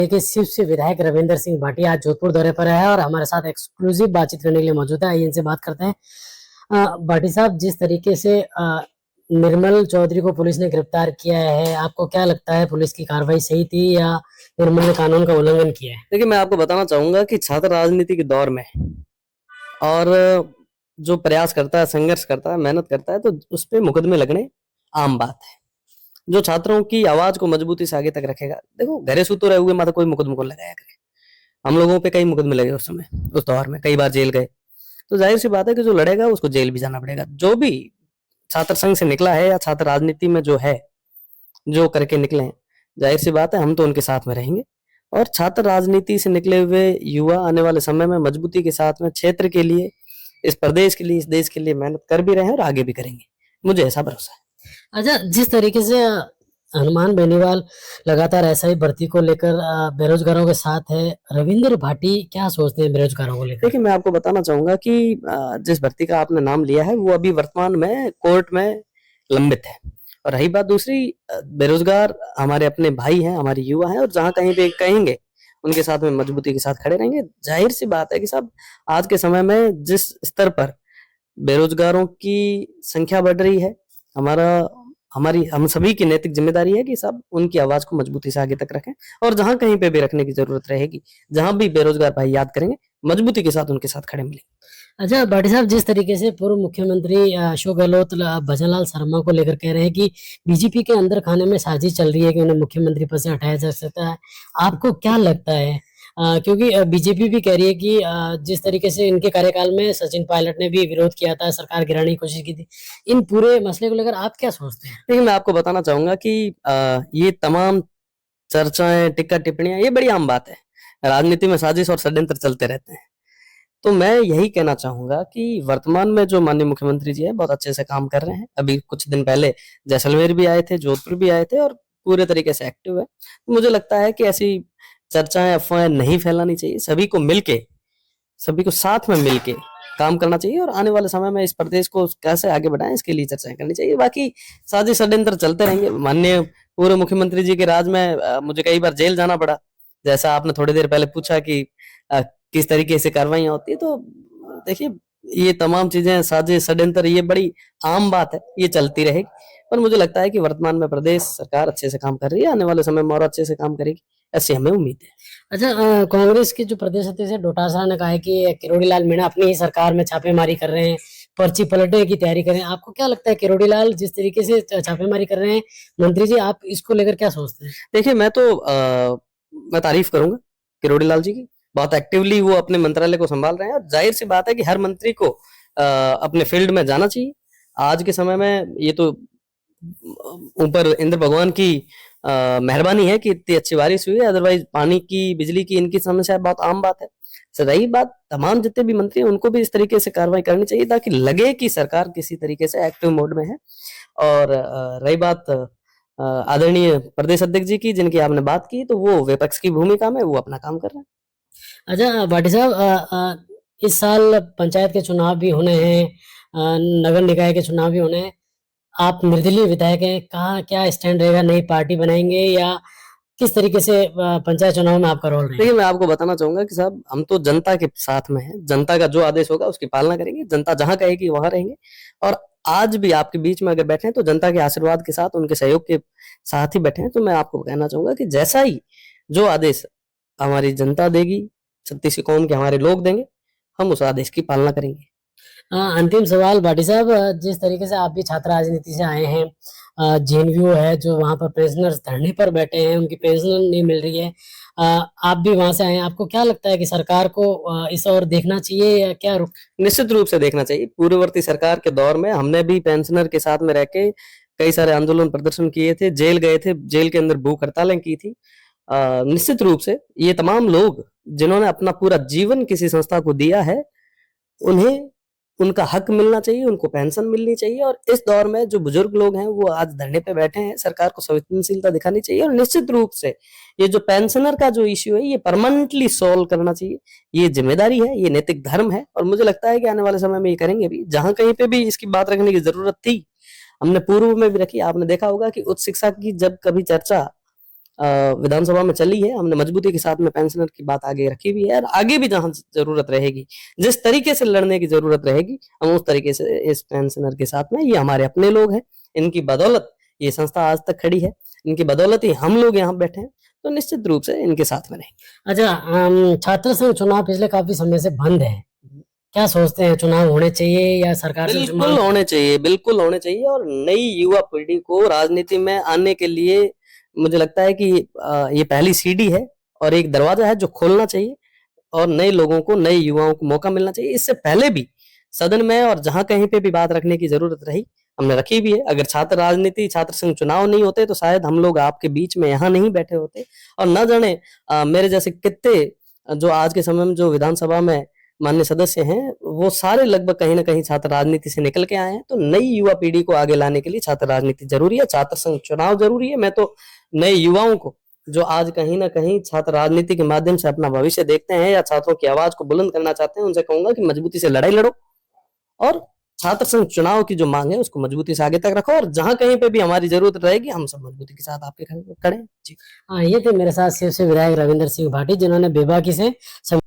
देखिए, शिव से विधायक रविंद्र सिंह भाटिया आज जोधपुर दौरे पर है और हमारे साथ एक्सक्लूसिव बातचीत करने के लिए मौजूद है। आइए इनसे बात करते हैं। भाटी साहब, जिस तरीके से निर्मल चौधरी को पुलिस ने गिरफ्तार किया है, आपको क्या लगता है पुलिस की कार्रवाई सही थी या निर्मल ने कानून का उल्लंघन किया है? देखिए, मैं आपको बताना चाहूंगा कि छात्र राजनीति के दौर में और जो प्रयास करता है, संघर्ष करता है, मेहनत करता है, तो उस पे मुकदमे लगने आम बात है। जो छात्रों की आवाज को मजबूती से आगे तक रखेगा, देखो घरे सूतो रहे हुए माता कोई मुकदमे को लगाया करे। हम लोगों पे कई मुकदमे लगे उस समय, उस दौर में कई बार जेल गए। तो जाहिर सी बात है कि जो लड़ेगा उसको जेल भी जाना पड़ेगा। जो भी छात्र संघ से निकला है या छात्र राजनीति में जो है, जो करके निकले हैं, जाहिर सी बात है हम तो उनके साथ में रहेंगे। और छात्र राजनीति से निकले हुए युवा आने वाले समय में मजबूती के साथ में क्षेत्र के लिए, इस प्रदेश के लिए, इस देश के लिए मेहनत कर भी रहे हैं और आगे भी करेंगे। मुझे ऐसा भरोसा है। अच्छा, जिस तरीके से हनुमान बेनीवाल लगातार ऐसा ही भर्ती को लेकर बेरोजगारों के साथ है, रविंद्र भाटी क्या सोचते हैं बेरोजगारों को लेकर? देखिए, मैं आपको बताना चाहूंगा कि जिस भर्ती का आपने नाम लिया है वो अभी वर्तमान में कोर्ट में लंबित है। और रही बात दूसरी, बेरोजगार हमारे अपने भाई हैं, हमारे युवा हैं, और जहां कहीं पे कहेंगे उनके साथ में मजबूती के साथ खड़े रहेंगे। जाहिर सी बात है कि साहब, आज के समय में जिस स्तर पर बेरोजगारों की संख्या बढ़ रही है, हमारा हमारी हम सभी की नैतिक जिम्मेदारी है कि सब उनकी आवाज को मजबूती से आगे तक रखें। और जहां कहीं पे भी रखने की जरूरत रहेगी, जहां भी बेरोजगार भाई याद करेंगे, मजबूती के साथ उनके साथ खड़े मिलेंगे। अच्छा भाटी साहब, जिस तरीके से पूर्व मुख्यमंत्री अशोक गहलोत भजनलाल शर्मा को लेकर कह रहे हैं कि बीजेपी के अंदर खाने में साजिश चल रही है कि उन्हें मुख्यमंत्री पद से हटाया जा सकता है, आपको क्या लगता है? क्योंकि बीजेपी भी कह रही है कि जिस तरीके से इनके कार्यकाल में सचिन पायलट ने भी विरोध किया था, सरकार गिराने की कोशिश की थी, इन पूरे मसले को लेकर आप क्या सोचते हैं? देखिए, मैं आपको बताना चाहूंगा कि ये तमाम चर्चाएं, टिक्का टिप्पणियां, ये बड़ी आम बात है। राजनीति में साजिश और षड्यंत्र चलते रहते हैं। तो मैं यही कहना चाहूंगा कि वर्तमान में जो माननीय मुख्यमंत्री जी है, बहुत अच्छे से काम कर रहे हैं। अभी कुछ दिन पहले जैसलमेर भी आए थे, जोधपुर भी आए थे, और पूरे तरीके से एक्टिव है। तो मुझे लगता है कि ऐसी चर्चाएं, अफवाहें नहीं फैलानी चाहिए। सभी को साथ में मिलके काम करना चाहिए, और आने वाले समय में इस प्रदेश को कैसे आगे बढ़ाएं, इसके लिए चर्चाएं करनी चाहिए। बाकी साजिश षड्यंत्र चलते रहेंगे। माननीय पूर्व मुख्यमंत्री जी के राज में मुझे कई बार जेल जाना पड़ा। जैसा आपने थोड़ी देर पहले पूछा कि किस तरीके से कार्रवाइयां होती है, तो देखिए, ये तमाम चीजें, साजिश षड्यंत्र, ये बड़ी आम बात है, ये चलती रहेगी। पर मुझे लगता है कि वर्तमान में प्रदेश सरकार अच्छे से काम कर रही है, आने वाले समय में और अच्छे से काम करेगी, ऐसी हमें उम्मीद है। अच्छा, कांग्रेस के जो प्रदेश अध्यक्ष है डोटासरा ने कहा है कि किरोड़ी लाल मीणा अपनी ही सरकार में छापेमारी कर रहे हैं, पर्ची पलटने की तैयारी कर रहे हैं। आपको क्या लगता है किरोड़ी लाल जिस तरीके से छापेमारी कर रहे हैं, मंत्री जी आप इसको लेकर क्या सोचते हैं? देखिए, मैं तारीफ करूंगा किरोड़ी लाल जी की। बहुत एक्टिवली वो अपने मंत्रालय को संभाल रहे हैं, और जाहिर सी बात है कि हर मंत्री को अपने फील्ड में जाना चाहिए। आज के समय में ये तो ऊपर इंद्र भगवान की मेहरबानी है कि इतनी अच्छी बारिश हुई है। अदरवाइज पानी की, बिजली की, इनकी समस्या बहुत आम बात है। रही बात, तमाम जितने भी मंत्री हैं उनको भी इस तरीके से कार्रवाई करनी चाहिए ताकि लगे कि सरकार किसी तरीके से एक्टिव मोड में है। और रही बात आदरणीय प्रदेश अध्यक्ष जी की, जिनकी आपने बात की, तो वो विपक्ष की भूमिका में वो अपना काम कर रहे हैं। अच्छा भाटी साहब, इस साल पंचायत के चुनाव भी होने हैं, नगर निकाय के चुनाव भी होने हैं। आप निर्दलीय विधायक हैं, कहाँ क्या स्टैंड रहेगा? नई पार्टी बनाएंगे या किस तरीके से पंचायत चुनाव में आपका रोल रहेगा? देखिए, मैं आपको बताना चाहूंगा कि साहब, हम तो जनता के साथ में हैं। जनता का जो आदेश होगा उसकी पालना करेंगे। जनता जहां कहेगी वहां रहेंगे। और आज भी आपके बीच में अगर बैठे हैं तो जनता के आशीर्वाद के साथ, उनके सहयोग के साथ ही बैठे हैं। तो मैं आपको कहना चाहूंगा कि जैसा ही जो आदेश हमारी जनता देगी, छत्तीस की कौम के हमारे लोग देंगे, हम उस आदेश की पालना करेंगे। अंतिम सवाल भाटी साहब, जिस तरीके से आप भी छात्र राजनीति से आए हैं, जेएनयू है जो वहां पर पेंशनर्स धरने पर बैठे हैं, उनकी पेंशन नहीं मिल रही है, आप भी वहां से आए हैं, आपको क्या लगता है कि सरकार को इस ओर देखना चाहिए या क्या रुक? निश्चित रूप से देखना चाहिए। पूर्ववर्ती सरकार के दौर में हमने भी पेंशनर के साथ में रह के कई सारे आंदोलन प्रदर्शन किए थे, जेल गए थे, जेल के अंदर भूख हड़तालें की थी। निश्चित रूप से ये तमाम लोग जिन्होंने अपना पूरा जीवन किसी संस्था को दिया है, उन्हें उनका हक मिलना चाहिए, उनको पेंशन मिलनी चाहिए। और इस दौर में जो बुजुर्ग लोग हैं वो आज धरने पे बैठे हैं, सरकार को संवेदनशीलता दिखानी चाहिए। और निश्चित रूप से ये जो पेंशनर का जो इश्यू है, ये परमानेंटली सॉल्व करना चाहिए। ये जिम्मेदारी है, ये नैतिक धर्म है, और मुझे लगता है कि आने वाले समय में ये करेंगे भी। जहां कहीं पे भी इसकी बात रखने की जरूरत थी, हमने पूर्व में भी रखी। आपने देखा होगा कि उच्च शिक्षा की जब कभी चर्चा विधानसभा में चली है, हमने मजबूती के साथ में पेंशनर की बात आगे रखी भी है, और आगे भी जहां जरूरत रहेगी, जिस तरीके से लड़ने की जरूरत रहेगी, हम उस तरीके से इस पेंशनर के साथ में, ये हमारे अपने लोग हैं, इनकी बदौलत ये संस्था आज तक खड़ी है, इनकी बदौलत ही हम लोग यहाँ बैठे हैं, तो निश्चित रूप से इनके साथ में रहेंगे। अच्छा, छात्र संघ चुनाव पिछले काफी समय से बंद है, क्या सोचते हैं, चुनाव होने चाहिए या सरकार से बिल्कुल मांग- होने चाहिए, बिल्कुल होने चाहिए, और नई युवा पीढ़ी को राजनीति में आने के लिए मुझे लगता है कि ये पहली सीढ़ी है और एक दरवाजा है जो खोलना चाहिए, और नए लोगों को, नए युवाओं को मौका मिलना चाहिए। इससे पहले भी सदन में और जहां कहीं पे भी बात रखने की जरूरत रही, हमने रखी भी है। अगर छात्र राजनीति, छात्र संघ चुनाव नहीं होते तो शायद हम लोग आपके बीच में यहाँ नहीं बैठे होते, और न जाने मेरे जैसे कितने जो आज के समय में जो विधानसभा में मान्य सदस्य हैं, वो सारे लगभग कहीं ना कहीं छात्र राजनीति से निकल के आए हैं। तो नई युवा पीढ़ी को आगे लाने के लिए छात्र राजनीति जरूरी है, छात्र संघ चुनाव जरूरी है। मैं तो नए युवाओं को, जो आज कहीं ना कहीं छात्र राजनीति के माध्यम से अपना भविष्य देखते हैं या छात्रों की आवाज को बुलंद करना चाहते हैं, उनसे कहूंगा कि मजबूती से लड़ाई लड़ो, और छात्र संघ चुनाव की जो मांग है उसको मजबूती से आगे तक रखो, और जहां कहीं पे भी हमारी जरूरत रहेगी, हम सब मजबूती के साथ आपके खड़े हैं। जी। ये थे मेरे साथ शिव से विधायक रविंद्र सिंह भाटी, जिन्होंने बेबाकी से